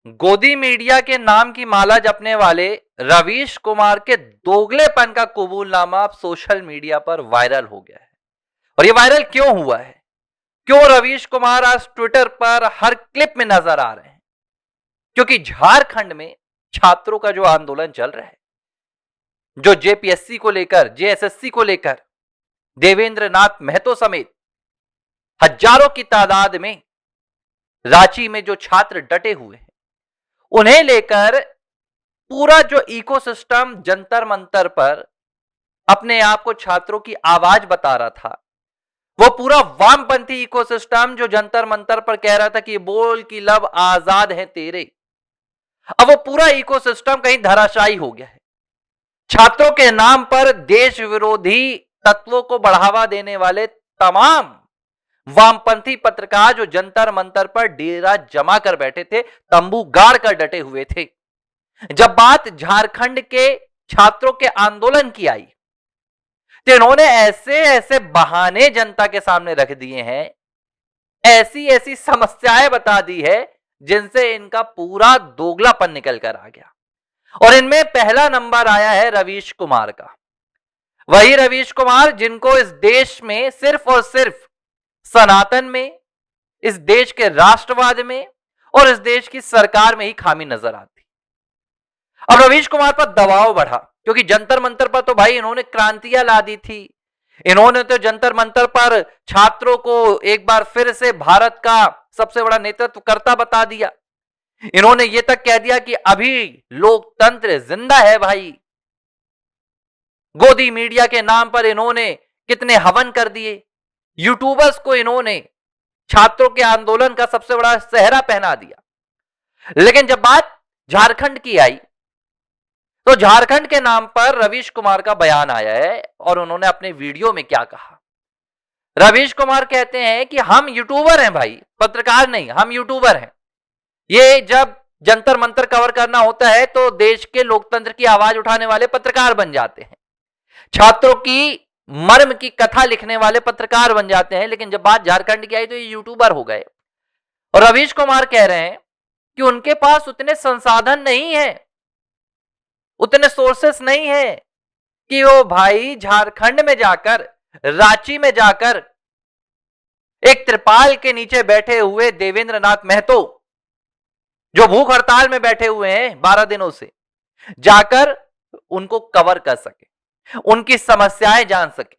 गोदी मीडिया के नाम की माला जपने वाले रवीश कुमार के दोगलेपन का कबूलनामा अब सोशल मीडिया पर वायरल हो गया है। और ये वायरल क्यों हुआ है? क्यों रवीश कुमार आज ट्विटर पर हर क्लिप में नजर आ रहे हैं? क्योंकि झारखंड में छात्रों का जो आंदोलन चल रहा है, जो जेपीएससी को लेकर, जेएसएससी को लेकर देवेंद्र नाथ महतो समेत हजारों की तादाद में रांची में जो छात्र डटे हुए हैं, उन्हें लेकर पूरा जो इकोसिस्टम जंतर मंतर पर अपने आप को छात्रों की आवाज बता रहा था, वो पूरा वामपंथी इकोसिस्टम जो जंतर मंतर पर कह रहा था कि बोल की लब आजाद है तेरे, अब वो पूरा इकोसिस्टम कहीं धराशायी हो गया है। छात्रों के नाम पर देश विरोधी तत्वों को बढ़ावा देने वाले तमाम वामपंथी पत्रकार जो जंतर मंतर पर डेरा जमा कर बैठे थे, तंबू गाड़ कर डटे हुए थे, जब बात झारखंड के छात्रों के आंदोलन की आई तो इन्होंने ऐसे ऐसे बहाने जनता के सामने रख दिए हैं, ऐसी ऐसी समस्याएं बता दी है जिनसे इनका पूरा दोगलापन निकल कर आ गया। और इनमें पहला नंबर आया है रवीश कुमार का। वही रवीश कुमार जिनको इस देश में सिर्फ और सिर्फ सनातन में, इस देश के राष्ट्रवाद में और इस देश की सरकार में ही खामी नजर आती। अब रवीश कुमार पर दबाव बढ़ा क्योंकि जंतर मंतर पर तो भाई इन्होंने क्रांतियां ला दी थी। इन्होंने तो जंतर मंतर पर छात्रों को एक बार फिर से भारत का सबसे बड़ा नेतृत्वकर्ता बता दिया। इन्होंने ये तक कह दिया कि अभी लोकतंत्र जिंदा है भाई। गोदी मीडिया के नाम पर इन्होंने कितने हवन कर दिए। यूट्यूबर्स को इन्होंने छात्रों के आंदोलन का सबसे बड़ा सेहरा पहना दिया। लेकिन जब बात झारखंड की आई तो झारखंड के नाम पर रवीश कुमार का बयान आया है और उन्होंने अपने वीडियो में क्या कहा। रवीश कुमार कहते हैं कि हम यूट्यूबर हैं भाई, पत्रकार नहीं, हम यूट्यूबर हैं। ये जब जंतर मंतर कवर करना होता है तो देश के लोकतंत्र की आवाज उठाने वाले पत्रकार बन जाते हैं, छात्रों की मर्म की कथा लिखने वाले पत्रकार बन जाते हैं। लेकिन जब बात झारखंड की आई तो ये यूट्यूबर हो गए। और रवीश कुमार कह रहे हैं कि उनके पास उतने संसाधन नहीं है, उतने सोर्सेस नहीं है कि वो भाई झारखंड में जाकर, रांची में जाकर एक त्रिपाल के नीचे बैठे हुए देवेंद्र नाथ महतो जो भूख हड़ताल में बैठे हुए हैं 12 दिनों से, जाकर उनको कवर कर सके, उनकी समस्याएं जान सके।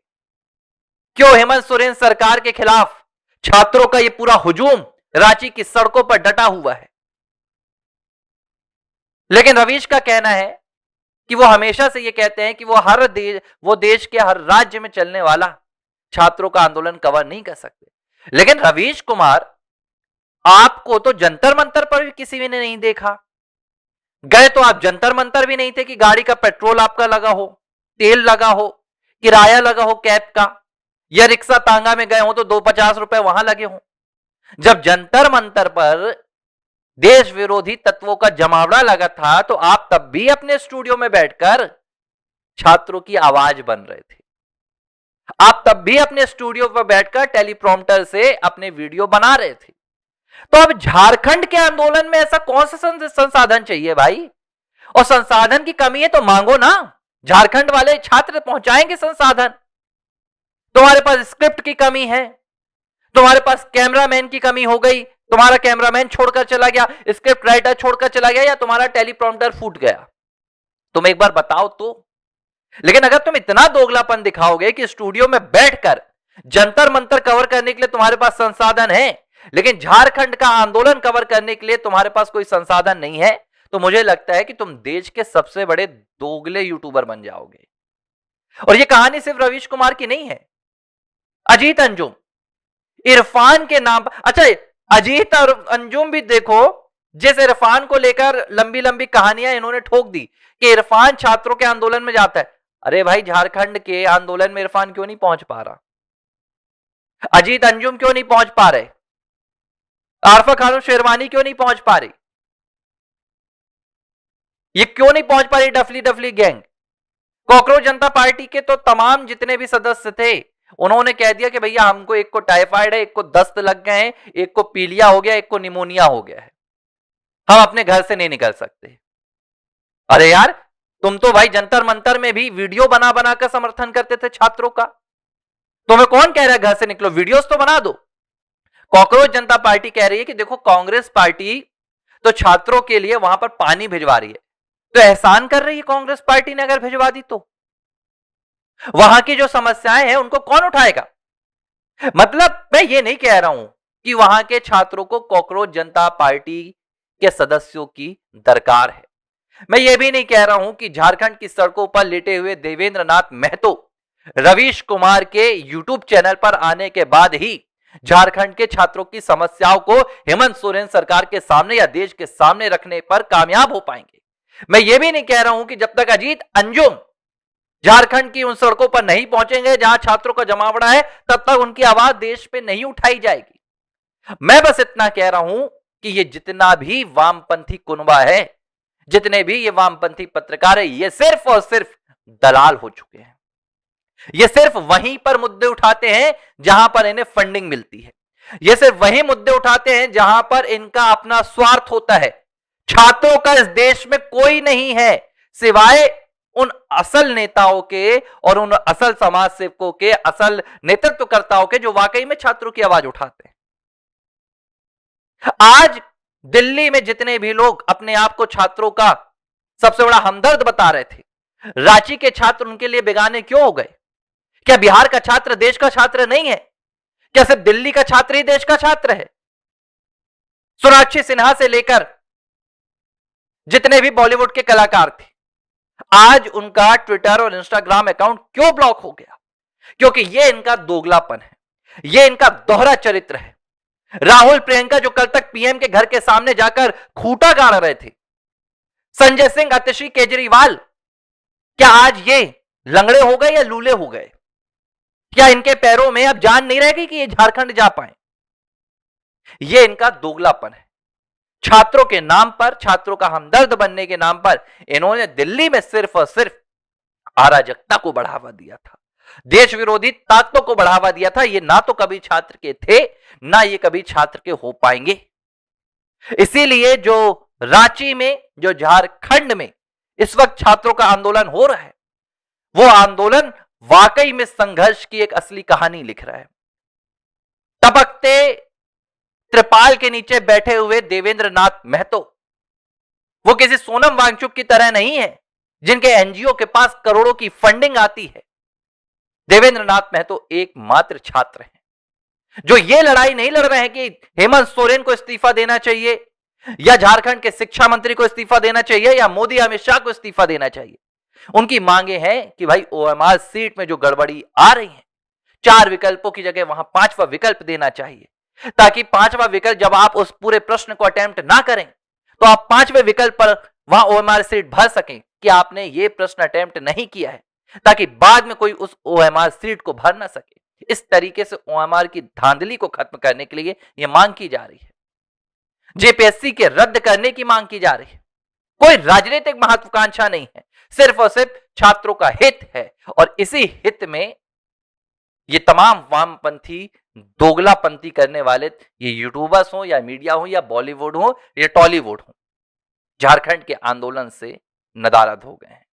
क्यों हेमंत सोरेन सरकार के खिलाफ छात्रों का यह पूरा हुजूम रांची की सड़कों पर डटा हुआ है। लेकिन रवीश का कहना है कि वो हमेशा से ये कहते हैं कि वो देश के हर राज्य में चलने वाला छात्रों का आंदोलन कवर नहीं कर सकते। लेकिन रवीश कुमार, आपको तो जंतर मंतर पर भी किसी ने नहीं देखा। गए तो आप जंतर मंतर भी नहीं थे कि गाड़ी का पेट्रोल आपका लगा हो, तेल लगा हो, किराया लगा हो कैब का, या रिक्शा तांगा में गए हो तो 250 रुपए वहां लगे हो। जब जंतर मंतर पर देश विरोधी तत्वों का जमावड़ा लगा था तो आप तब भी अपने स्टूडियो में बैठकर छात्रों की आवाज बन रहे थे। आप तब भी अपने स्टूडियो पर बैठकर टेलीप्रॉम्प्टर से अपने वीडियो बना रहे थे। तो अब झारखंड के आंदोलन में ऐसा कौन सा संसाधन चाहिए भाई? और संसाधन की कमी है तो मांगो ना, झारखंड वाले छात्र पहुंचाएंगे संसाधन। तुम्हारे पास स्क्रिप्ट की कमी है, तुम्हारे पास कैमरामैन की कमी हो गई, तुम्हारा कैमरामैन छोड़कर चला गया, स्क्रिप्ट राइटर छोड़कर चला गया, या तुम्हारा टेलीप्रॉम्प्टर फूट गया, तुम एक बार बताओ तो। लेकिन अगर तुम इतना दोगलापन दिखाओगे कि स्टूडियो में बैठकर जंतर मंतर कवर करने के लिए तुम्हारे पास संसाधन है, लेकिन झारखंड का आंदोलन कवर करने के लिए तुम्हारे पास कोई संसाधन नहीं है, तो मुझे लगता है कि तुम देश के सबसे बड़े दोगले यूट्यूबर बन जाओगे। और यह कहानी सिर्फ रवीश कुमार की नहीं है। अजीत अंजुम, इरफान के नाम पर, अच्छा अजीत और अंजुम भी देखो, जिस इरफान को लेकर लंबी लंबी कहानियां इन्होंने ठोक दी कि इरफान छात्रों के आंदोलन में जाता है। अरे भाई, झारखंड के आंदोलन में इरफान क्यों नहीं पहुंच पा रहा? अजीत अंजुम क्यों नहीं पहुंच पा रहे? आरफा खानम शेरवानी क्यों नहीं पहुंच पा रही? ये क्यों नहीं पहुंच पा रही डफली डफली गैंग? कॉकरोच जनता पार्टी के तो तमाम जितने भी सदस्य थे उन्होंने कह दिया कि भैया हमको एक को टाइफाइड है, एक को दस्त लग गए हैं, एक को पीलिया हो गया, एक को निमोनिया हो गया है। हम अपने घर से नहीं निकल सकते। अरे यार, तुम तो भाई जंतर मंतर में भी वीडियो बना बना कर समर्थन करते थे छात्रों का। तुम्हें कौन कह रहा है घर से निकलो, वीडियोस तो बना दो। कॉकरोच जनता पार्टी कह रही है कि देखो कांग्रेस पार्टी तो छात्रों के लिए वहां पर पानी भिजवा रही है, तो एहसान कर रही है कांग्रेस पार्टी ने अगर भिजवा दी तो। वहां की जो समस्याएं हैं उनको कौन उठाएगा? मतलब मैं ये नहीं कह रहा हूं कि वहां के छात्रों को कॉकरोच जनता पार्टी के सदस्यों की दरकार है। मैं ये भी नहीं कह रहा हूं कि झारखंड की सड़कों पर लेटे हुए देवेंद्र नाथ महतो रवीश कुमार के यूट्यूब चैनल पर आने के बाद ही झारखंड के छात्रों की समस्याओं को हेमंत सोरेन सरकार के सामने या देश के सामने रखने पर कामयाब हो पाएंगे। मैं ये भी नहीं कह रहा हूं कि जब तक अजीत अंजुम झारखंड की उन सड़कों पर नहीं पहुंचेंगे जहां छात्रों का जमावड़ा है, तब तक उनकी आवाज देश पे नहीं उठाई जाएगी। मैं बस इतना कह रहा हूं कि ये जितना भी वामपंथी कुनबा है, जितने भी ये वामपंथी पत्रकार है, ये सिर्फ और सिर्फ दलाल हो चुके हैं। ये सिर्फ वहीं पर मुद्दे उठाते हैं जहां पर इन्हें फंडिंग मिलती है। ये सिर्फ वही मुद्दे उठाते हैं जहां पर इनका अपना स्वार्थ होता है। छात्रों का इस देश में कोई नहीं है सिवाय उन असल नेताओं के और उन असल समाज सेवकों के, असल नेतृत्वकर्ताओं के, जो वाकई में छात्रों की आवाज उठाते हैं। आज दिल्ली में जितने भी लोग अपने आप को छात्रों का सबसे बड़ा हमदर्द बता रहे थे, रांची के छात्र उनके लिए बेगाने क्यों हो गए? क्या बिहार का छात्र देश का छात्र नहीं है? क्या सिर्फ दिल्ली का छात्र ही देश का छात्र है? सोनाक्षी सिन्हा से लेकर जितने भी बॉलीवुड के कलाकार थे, आज उनका ट्विटर और इंस्टाग्राम अकाउंट क्यों ब्लॉक हो गया? क्योंकि यह इनका दोगलापन है, यह इनका दोहरा चरित्र है। राहुल प्रियंका जो कल तक पीएम के घर के सामने जाकर खूंटा गाड़ रहे थे, संजय सिंह, आतिशी, केजरीवाल, क्या आज ये लंगड़े हो गए या लूले हो गए? क्या इनके पैरों में अब जान नहीं रहेगी कि ये झारखंड जा पाए? ये इनका दोगलापन है। छात्रों के नाम पर, छात्रों का हमदर्द बनने के नाम पर इन्होंने दिल्ली में सिर्फ और सिर्फ अराजकता को बढ़ावा दिया था, देश विरोधी ताकतों को बढ़ावा दिया था। ये ना तो कभी छात्र के थे, ना ये कभी छात्र के हो पाएंगे। इसीलिए जो रांची में, जो झारखंड में इस वक्त छात्रों का आंदोलन हो रहा है, वो आंदोलन वाकई में संघर्ष की एक असली कहानी लिख रहा है। तपकते त्रिपाल के नीचे बैठे हुए देवेंद्र नाथ महतो वो किसी सोनम वांगचुक की तरह नहीं है जिनके एनजीओ के पास करोड़ों की फंडिंग आती है। देवेंद्र नाथ महतो एकमात्र छात्र हैं जो ये लड़ाई नहीं लड़ रहे हैं कि हेमंत सोरेन को इस्तीफा देना चाहिए या झारखंड के शिक्षा मंत्री को इस्तीफा देना चाहिए या मोदी अमित शाह को इस्तीफा देना चाहिए। उनकी मांगे हैं कि भाई ओएमआर सीट में जो गड़बड़ी आ रही है, 4 विकल्पों की जगह वहां 5वां विकल्प देना चाहिए, ताकि 5वां विकल्प जब आप उस पूरे प्रश्न को अटेम्प्ट ना करें तो आप 5वें विकल्प पर वहां ओएमआर सीट भर सकें कि आपने ये प्रश्न अटेम्प्ट नहीं किया है, ताकि बाद में कोई उस ओएमआर सीट को भर ना सके। इस तरीके से ओएमआर की धांधली को खत्म करने के लिए यह मांग की जा रही है। जेपीएससी के रद्द करने की मांग की जा रही है। कोई राजनीतिक महत्वाकांक्षा नहीं है, सिर्फ और सिर्फ छात्रों का हित है। और इसी हित में ये तमाम वामपंथी दोगलापंथी करने वाले, ये यूट्यूबर्स हो या मीडिया हो या बॉलीवुड हो या टॉलीवुड हो, झारखंड के आंदोलन से नदारद हो गए हैं।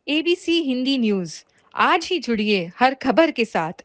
एबीसी हिंदी न्यूज, आज ही जुड़िए हर खबर के साथ।